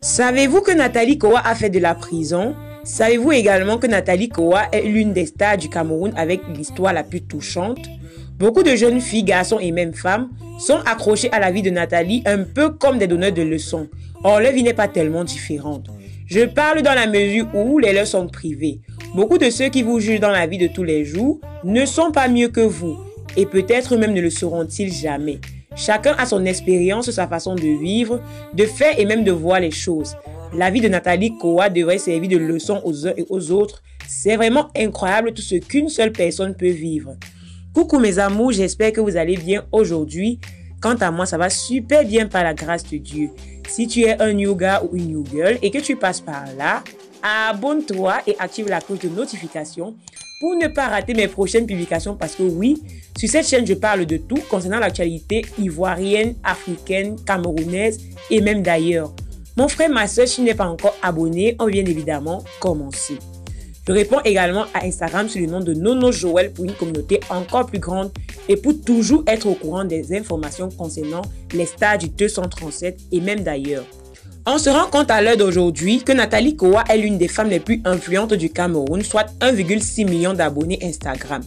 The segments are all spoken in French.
Savez-vous que Nathalie Kowa a fait de la prison? Savez-vous également que Nathalie Kowa est l'une des stars du Cameroun avec l'histoire la plus touchante? Beaucoup de jeunes filles, garçons et même femmes sont accrochés à la vie de Nathalie un peu comme des donneurs de leçons. Or, leur vie n'est pas tellement différente. Je parle dans la mesure où les leurs sont privées. Beaucoup de ceux qui vous jugent dans la vie de tous les jours ne sont pas mieux que vous et peut-être même ne le seront-ils jamais. Chacun a son expérience, sa façon de vivre, de faire et même de voir les choses. La vie de Nathalie Kowa devrait servir de leçon aux uns et aux autres. C'est vraiment incroyable tout ce qu'une seule personne peut vivre. Coucou mes amours, j'espère que vous allez bien aujourd'hui. Quant à moi, ça va super bien par la grâce de Dieu. Si tu es un new gars ou une new girl et que tu passes par là, abonne-toi et active la cloche de notification pour ne pas rater mes prochaines publications parce que oui, sur cette chaîne, je parle de tout concernant l'actualité ivoirienne, africaine, camerounaise et même d'ailleurs. Mon frère, ma soeur, si tu n'es pas encore abonné, on vient évidemment commencer. Je réponds également à Instagram sous le nom de Nono Joël pour une communauté encore plus grande et pour toujours être au courant des informations concernant les stars du 237 et même d'ailleurs. On se rend compte à l'heure d'aujourd'hui que Nathalie Kowa est l'une des femmes les plus influentes du Cameroun, soit 1,6 million d'abonnés Instagram.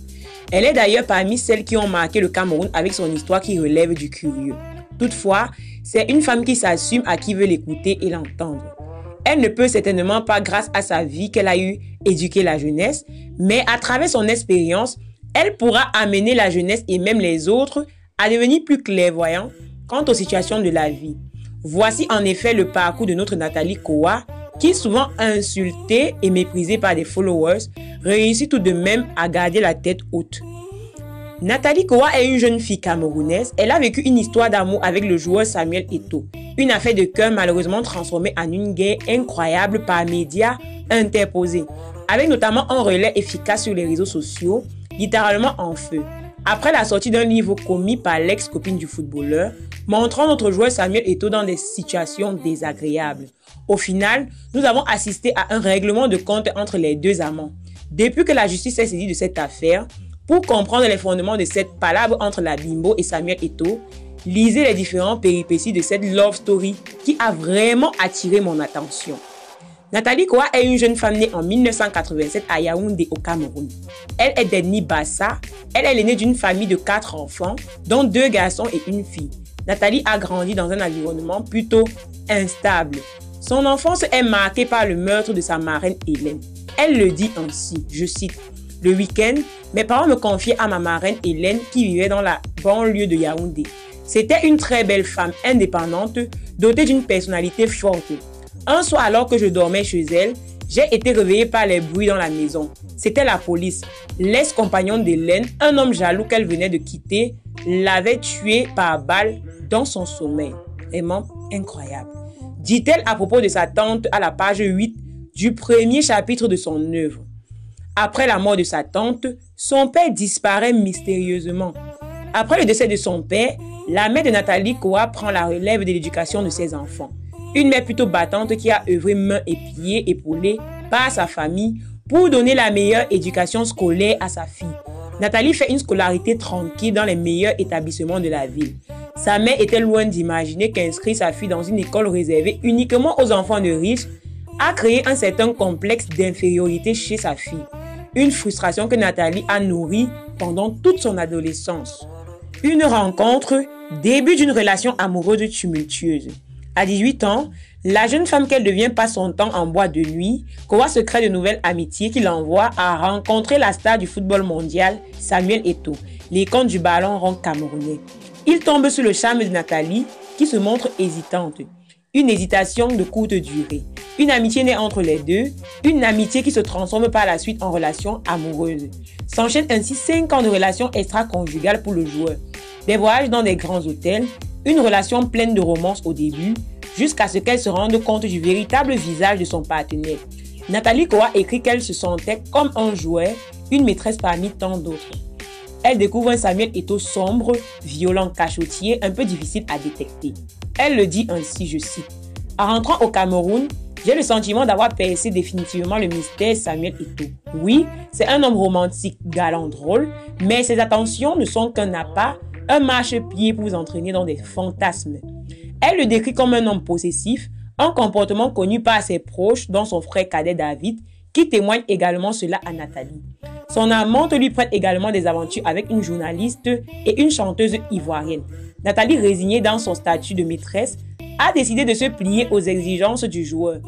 Elle est d'ailleurs parmi celles qui ont marqué le Cameroun avec son histoire qui relève du curieux. Toutefois, c'est une femme qui s'assume à qui veut l'écouter et l'entendre. Elle ne peut certainement pas, grâce à sa vie qu'elle a eu, éduquer la jeunesse, mais à travers son expérience, elle pourra amener la jeunesse et même les autres à devenir plus clairvoyants quant aux situations de la vie. Voici en effet le parcours de notre Nathalie Kowa, qui, souvent insultée et méprisée par des followers, réussit tout de même à garder la tête haute. Nathalie Kowa est une jeune fille camerounaise. Elle a vécu une histoire d'amour avec le joueur Samuel Eto'o. Une affaire de cœur malheureusement transformée en une guerre incroyable par médias interposés, avec notamment un relais efficace sur les réseaux sociaux, littéralement en feu. Après la sortie d'un livre commis par l'ex-copine du footballeur, montrant notre joueur Samuel Eto'o dans des situations désagréables. Au final, nous avons assisté à un règlement de compte entre les deux amants. Depuis que la justice s'est saisie de cette affaire, pour comprendre les fondements de cette palabre entre la bimbo et Samuel Eto'o, lisez les différentes péripéties de cette love story qui a vraiment attiré mon attention. Nathalie Kowa est une jeune femme née en 1987 à Yaoundé au Cameroun. Elle est d'ethnie Bassa. Elle est l'aînée d'une famille de 4 enfants, dont 2 garçons et une fille. Nathalie a grandi dans un environnement plutôt instable. Son enfance est marquée par le meurtre de sa marraine Hélène. Elle le dit ainsi, je cite, « Le week-end, mes parents me confiaient à ma marraine Hélène qui vivait dans la banlieue de Yaoundé. C'était une très belle femme indépendante, dotée d'une personnalité forte. Un soir, alors que je dormais chez elle, j'ai été réveillée par les bruits dans la maison. C'était la police. L'ex-compagnon d'Hélène, un homme jaloux qu'elle venait de quitter, l'avait tuée par balle dans son sommeil. » Vraiment incroyable. Dit-elle à propos de sa tante à la page 8 du premier chapitre de son œuvre. Après la mort de sa tante, son père disparaît mystérieusement. Après le décès de son père, la mère de Nathalie Kowa prend la relève de l'éducation de ses enfants. Une mère plutôt battante qui a œuvré mains et pieds épaulés par sa famille pour donner la meilleure éducation scolaire à sa fille. Nathalie fait une scolarité tranquille dans les meilleurs établissements de la ville. Sa mère était loin d'imaginer qu'inscrire sa fille dans une école réservée uniquement aux enfants de riches a créé un certain complexe d'infériorité chez sa fille. Une frustration que Nathalie a nourrie pendant toute son adolescence. Une rencontre, début d'une relation amoureuse tumultueuse. À 18 ans, la jeune femme qu'elle devient passe son temps en boîte de nuit. Kowa se crée de nouvelles amitiés qui l'envoient à rencontrer la star du football mondial, Samuel Eto'o, l'icône du ballon rond camerounais. Il tombe sous le charme de Nathalie qui se montre hésitante. Une hésitation de courte durée. Une amitié naît entre les deux, une amitié qui se transforme par la suite en relation amoureuse. S'enchaînent ainsi 5 ans de relation extra-conjugale pour le joueur. Des voyages dans des grands hôtels, une relation pleine de romance au début, jusqu'à ce qu'elle se rende compte du véritable visage de son partenaire. Nathalie Kowa écrit qu'elle se sentait comme un joueur, une maîtresse parmi tant d'autres. Elle découvre un Samuel Eto'o sombre, violent, cachotier, un peu difficile à détecter. Elle le dit ainsi, je cite, « En rentrant au Cameroun, j'ai le sentiment d'avoir percé définitivement le mystère Samuel Eto'o. Oui, c'est un homme romantique, galant, drôle, mais ses attentions ne sont qu'un appât, un marchepied pour vous entraîner dans des fantasmes. » Elle le décrit comme un homme possessif, Un comportement connu par ses proches, dont son frère cadet David, qui témoigne également cela à Nathalie. Son amante lui prête également des aventures avec une journaliste et une chanteuse ivoirienne. Nathalie, résignée dans son statut de maîtresse, a décidé de se plier aux exigences du joueur,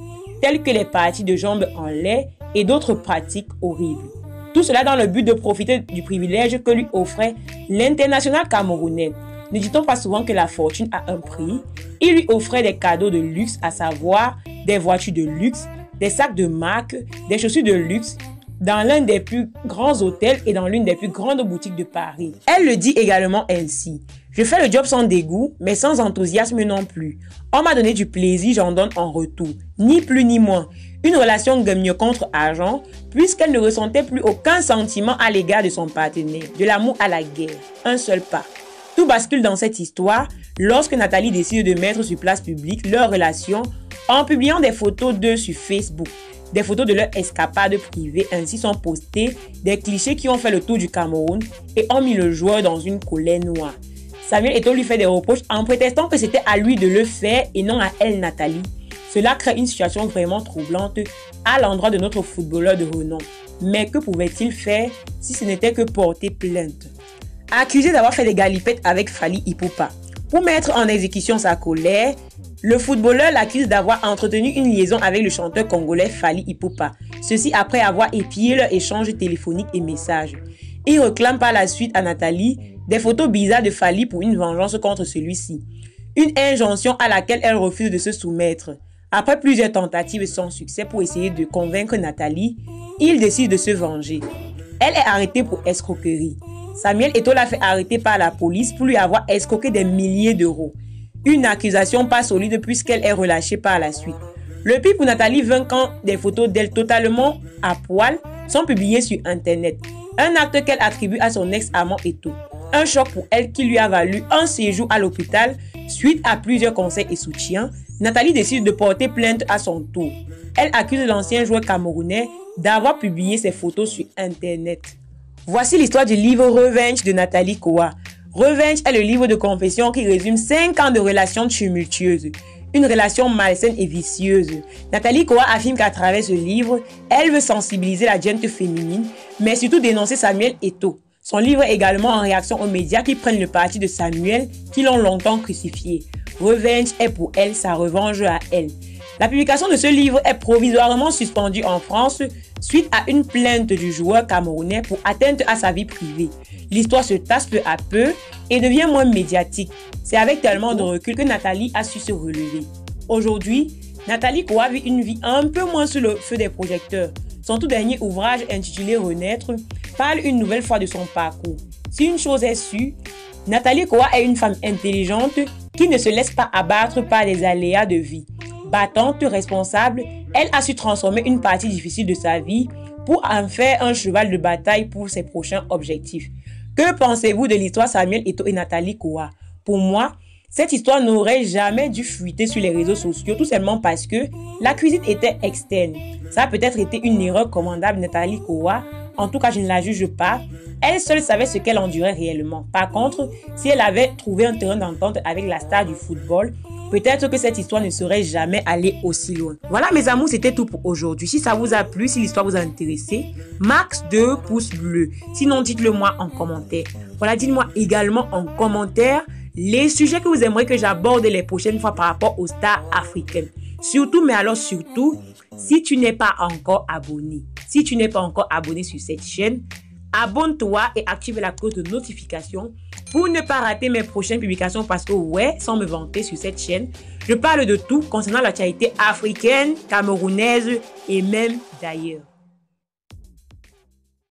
telles que les parties de jambes en lait et d'autres pratiques horribles. Tout cela dans le but de profiter du privilège que lui offrait l'international camerounais. Ne dit-on pas souvent que la fortune a un prix? Il lui offrait des cadeaux de luxe, à savoir des voitures de luxe, des sacs de marque, des chaussures de luxe, dans l'un des plus grands hôtels et dans l'une des plus grandes boutiques de Paris. Elle le dit également ainsi. Je fais le job sans dégoût, mais sans enthousiasme non plus. On m'a donné du plaisir, j'en donne en retour. Ni plus ni moins. Une relation gagne contre argent, puisqu'elle ne ressentait plus aucun sentiment à l'égard de son partenaire. De l'amour à la guerre. Un seul pas. Tout bascule dans cette histoire lorsque Nathalie décide de mettre sur place publique leur relation en publiant des photos d'eux sur Facebook. Des photos de leur escapade privée ainsi sont postées des clichés qui ont fait le tour du Cameroun et ont mis le joueur dans une colère noire. Samuel Eto'o lui fait des reproches en prétextant que c'était à lui de le faire et non à elle, Nathalie. Cela crée une situation vraiment troublante à l'endroit de notre footballeur de renom. Mais que pouvait-il faire si ce n'était que porter plainte? Accusé d'avoir fait des galipettes avec Fally Ipupa. Pour mettre en exécution sa colère, le footballeur l'accuse d'avoir entretenu une liaison avec le chanteur congolais Fally Ipupa. Ceci après avoir épié leur échange téléphonique et messages. Il réclame par la suite à Nathalie des photos bizarres de Fally pour une vengeance contre celui-ci. Une injonction à laquelle elle refuse de se soumettre. Après plusieurs tentatives sans succès pour essayer de convaincre Nathalie, il décide de se venger. Elle est arrêtée pour escroquerie. Samuel Eto'o l'a fait arrêter par la police pour lui avoir escroqué des milliers d'euros. Une accusation pas solide puisqu'elle est relâchée par la suite. Le pire pour Nathalie vint quand des photos d'elle totalement à poil sont publiées sur internet. Un acte qu'elle attribue à son ex-amant Eto'o. Un choc pour elle qui lui a valu un séjour à l'hôpital suite à plusieurs conseils et soutiens. Nathalie décide de porter plainte à son tour. Elle accuse l'ancien joueur camerounais d'avoir publié ses photos sur internet. Voici l'histoire du livre Revenge de Nathalie Koa. Revenge est le livre de confession qui résume 5 ans de relations tumultueuses. Une relation malsaine et vicieuse. Nathalie Koa affirme qu'à travers ce livre, elle veut sensibiliser la gente féminine, mais surtout dénoncer Samuel Eto'o. Son livre est également en réaction aux médias qui prennent le parti de Samuel, qui l'ont longtemps crucifié. Revenge est pour elle sa revanche à elle. La publication de ce livre est provisoirement suspendue en France suite à une plainte du joueur camerounais pour atteinte à sa vie privée. L'histoire se tasse peu à peu et devient moins médiatique. C'est avec tellement de recul que Nathalie a su se relever. Aujourd'hui, Nathalie Koa vit une vie un peu moins sous le feu des projecteurs. Son tout dernier ouvrage intitulé Renaître parle une nouvelle fois de son parcours. Si une chose est sûre, Nathalie Koa est une femme intelligente qui ne se laisse pas abattre par les aléas de vie. Battante, responsable, elle a su transformer une partie difficile de sa vie pour en faire un cheval de bataille pour ses prochains objectifs. Que pensez-vous de l'histoire Samuel Eto'o et Nathalie Koa? Pour moi, cette histoire n'aurait jamais dû fuiter sur les réseaux sociaux, tout simplement parce que la cuisine était externe. Ça a peut-être été une erreur commandable de Nathalie Koa. En tout cas, je ne la juge pas. Elle seule savait ce qu'elle endurait réellement. Par contre, si elle avait trouvé un terrain d'entente avec la star du football, peut-être que cette histoire ne serait jamais allée aussi loin. Voilà mes amours, c'était tout pour aujourd'hui. Si ça vous a plu, si l'histoire vous a intéressé, max 2 pouces bleus. Sinon, dites-le moi en commentaire. Voilà, dites-moi également en commentaire les sujets que vous aimeriez que j'aborde les prochaines fois par rapport aux stars africaines. Surtout, mais alors surtout, si tu n'es pas encore abonné, sur cette chaîne, abonne-toi et active la cloche de notification pour ne pas rater mes prochaines publications parce que ouais, sans me vanter sur cette chaîne, je parle de tout concernant l'actualité africaine, camerounaise et même d'ailleurs.